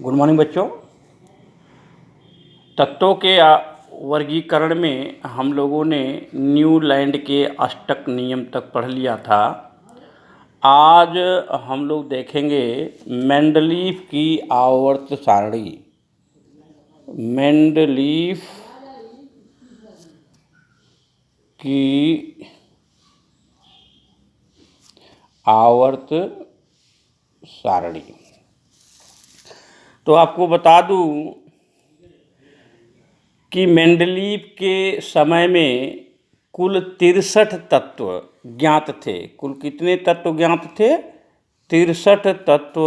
Good morning बच्चों। तत्वों के वर्गीकरण में हम लोगों ने न्यूलैंड के अष्टक नियम तक पढ़ लिया था। आज हम लोग देखेंगे मेंडलीफ की आवर्त सारणी। मेंडलीफ की आवर्त सारणी। तो आपको बता दूं कि मेंडलीफ के समय में कुल 63 तत्व ज्ञात थे। कुल कितने तत्व ज्ञात थे? 63 तत्व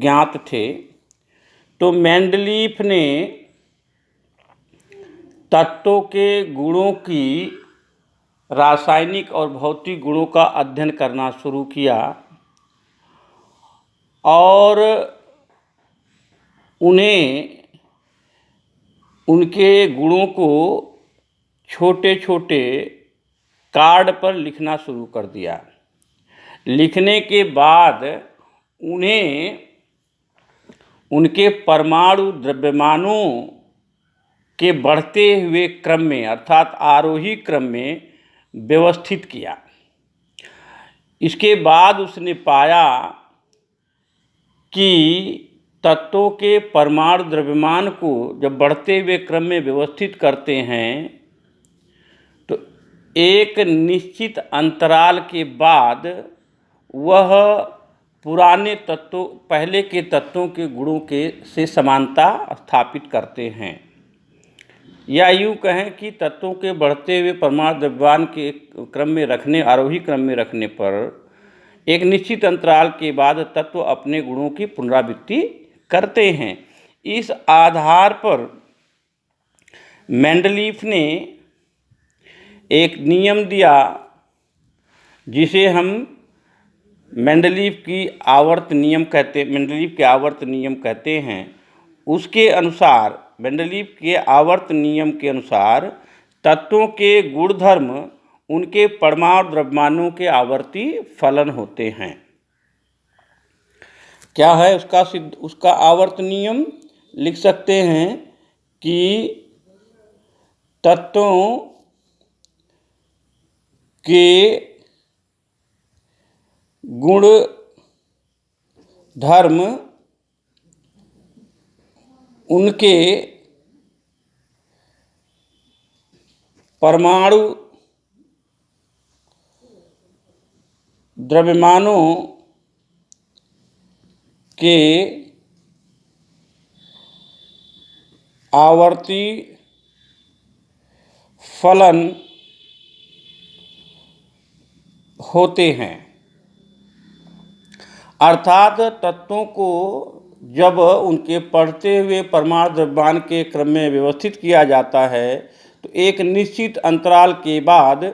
ज्ञात थे। तो मेंडलीफ ने तत्वों के गुणों की रासायनिक और भौतिक गुणों का अध्ययन करना शुरू किया और उन्हें उनके गुणों को छोटे छोटे कार्ड पर लिखना शुरू कर दिया। लिखने के बाद उन्हें उनके परमाणु द्रव्यमानों के बढ़ते हुए क्रम में अर्थात आरोही क्रम में व्यवस्थित किया। इसके बाद उसने पाया कि तत्वों के परमाणु द्रव्यमान को जब बढ़ते हुए क्रम में व्यवस्थित करते हैं तो एक निश्चित अंतराल के बाद वह पुराने तत्वों पहले के तत्वों के गुणों के से समानता स्थापित करते हैं। या यूँ कहें कि तत्वों के बढ़ते हुए परमाणु द्रव्यमान के क्रम में रखने आरोही क्रम में रखने पर एक निश्चित अंतराल के बाद तत्व अपने गुणों की पुनरावृत्ति करते हैं। इस आधार पर मेंडलीफ ने एक नियम दिया जिसे हम मेंडलीफ के आवर्त नियम कहते हैं। उसके अनुसार मेंडलीफ के आवर्त नियम के अनुसार तत्वों के गुणधर्म उनके परमाणु द्रव्यमानों के आवर्ती फलन होते हैं। क्या है उसका आवर्त नियम? लिख सकते हैं कि तत्वों के गुण धर्म उनके परमाणु द्रव्यमानों के आवर्ती फलन होते हैं। अर्थात तत्वों को जब उनके बढ़ते हुए परमाणु द्रव्यमान के क्रम में व्यवस्थित किया जाता है तो एक निश्चित अंतराल के बाद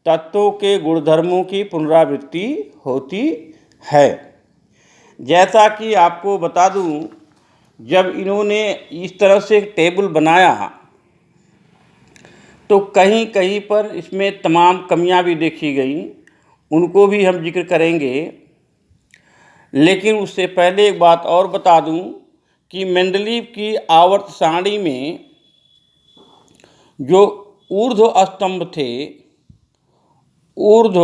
तत्वों के गुणधर्मों की पुनरावृत्ति होती है। जैसा कि आपको बता दूं, जब इन्होंने इस तरह से टेबल बनाया तो कहीं कहीं पर इसमें तमाम कमियां भी देखी गई, उनको भी हम जिक्र करेंगे। लेकिन उससे पहले एक बात और बता दूं कि मेंडलीफ की आवर्त सारणी में जो ऊर्ध्व स्तंभ थे, ऊर्ध्व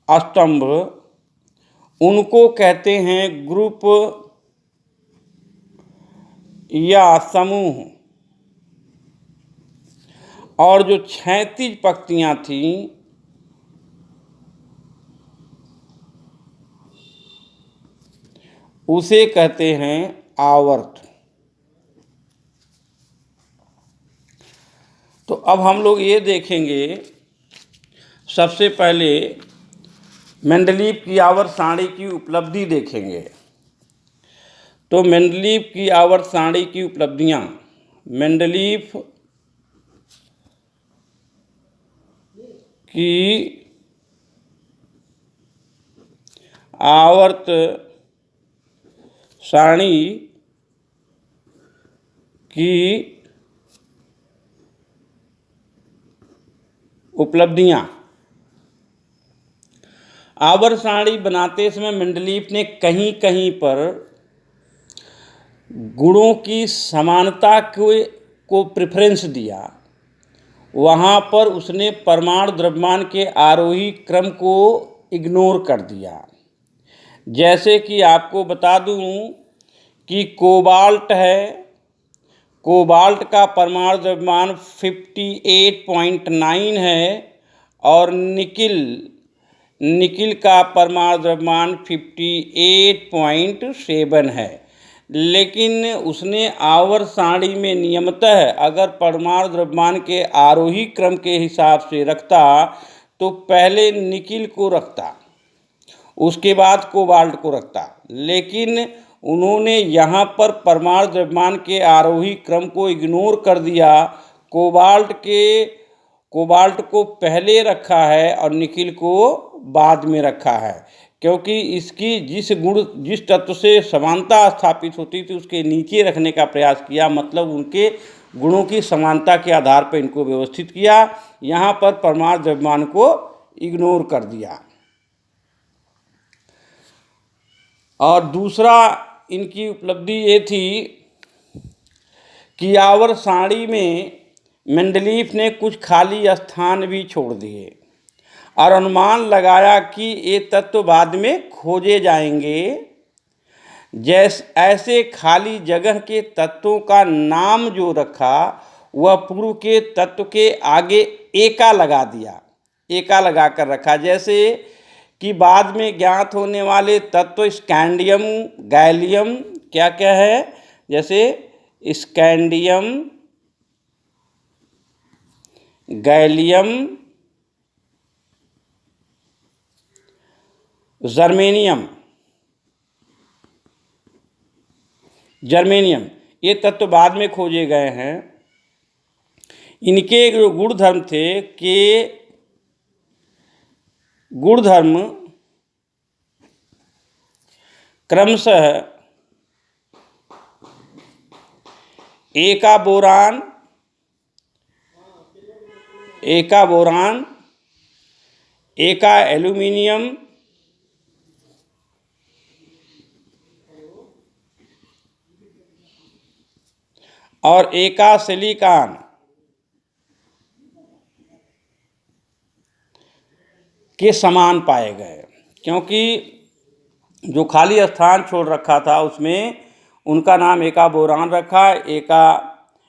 स्तंभ उनको कहते हैं ग्रुप या समूह, और जो क्षैतिज पंक्तियां थीं उसे कहते हैं आवर्त। तो अब हम लोग ये देखेंगे, सबसे पहले मेंडलीफ की आवर्त सारणी की उपलब्धि देखेंगे। तो मेंडलीफ की आवर्त सारणी की उपलब्धियां, मेंडलीफ की आवर्त सारणी की उपलब्धियां। आवर्त सारणी बनाते समय मेंडलीफ ने कहीं कहीं पर गुणों की समानता को प्रेफरेंस दिया। वहाँ पर उसने परमाणु द्रव्यमान के आरोही क्रम को इग्नोर कर दिया। जैसे कि आपको बता दूं कि कोबाल्ट है, कोबाल्ट का परमाणु द्रव्यमान 58.9 है और निकिल का परमाणु द्रव्यमान 58.7 है। लेकिन उसने आवर्त सारणी में नियमतः अगर परमाणु द्रव्यमान के आरोही क्रम के हिसाब से रखता तो पहले निकिल को रखता, उसके बाद कोबाल्ट को रखता। लेकिन उन्होंने यहाँ पर परमाणु द्रव्यमान के आरोही क्रम को इग्नोर कर दिया। कोबाल्ट को पहले रखा है और निकिल को बाद में रखा है, क्योंकि इसकी जिस तत्व से समानता स्थापित होती थी उसके नीचे रखने का प्रयास किया, मतलब उनके गुणों की समानता के आधार पर इनको व्यवस्थित किया। यहाँ पर परमाणु द्रव्यमान को इग्नोर कर दिया। और दूसरा इनकी उपलब्धि ये थी कि आवर्त सारणी में मेंडलीफ ने कुछ खाली स्थान भी छोड़ दिए और अनुमान लगाया कि ये तत्व बाद में खोजे जाएंगे। ऐसे खाली जगह के तत्वों का नाम जो रखा वह पूर्व के तत्व के आगे एका लगा दिया, एका लगा कर रखा। जैसे कि बाद में ज्ञात होने वाले तत्व स्कैंडियम, गैलियम क्या क्या है, जैसे स्कैंडियम, गैलियम, जर्मेनियम, ये तत्व बाद में खोजे गए हैं। इनके जो गुणधर्म थे कि गुणधर्म क्रमशः एका बोरान, एका एल्यूमिनियम और एका सिलिकॉन के समान पाए गए। क्योंकि जो खाली स्थान छोड़ रखा था उसमें उनका नाम एका बोरान रखा, एका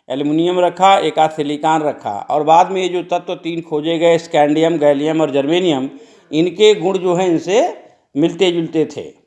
एल्युमिनियम रखा, एका सिलिकॉन रखा। और बाद में ये जो तत्व 3 खोजे गए स्कैंडियम, गैलियम और जर्मेनियम, इनके गुण जो हैं इनसे मिलते जुलते थे।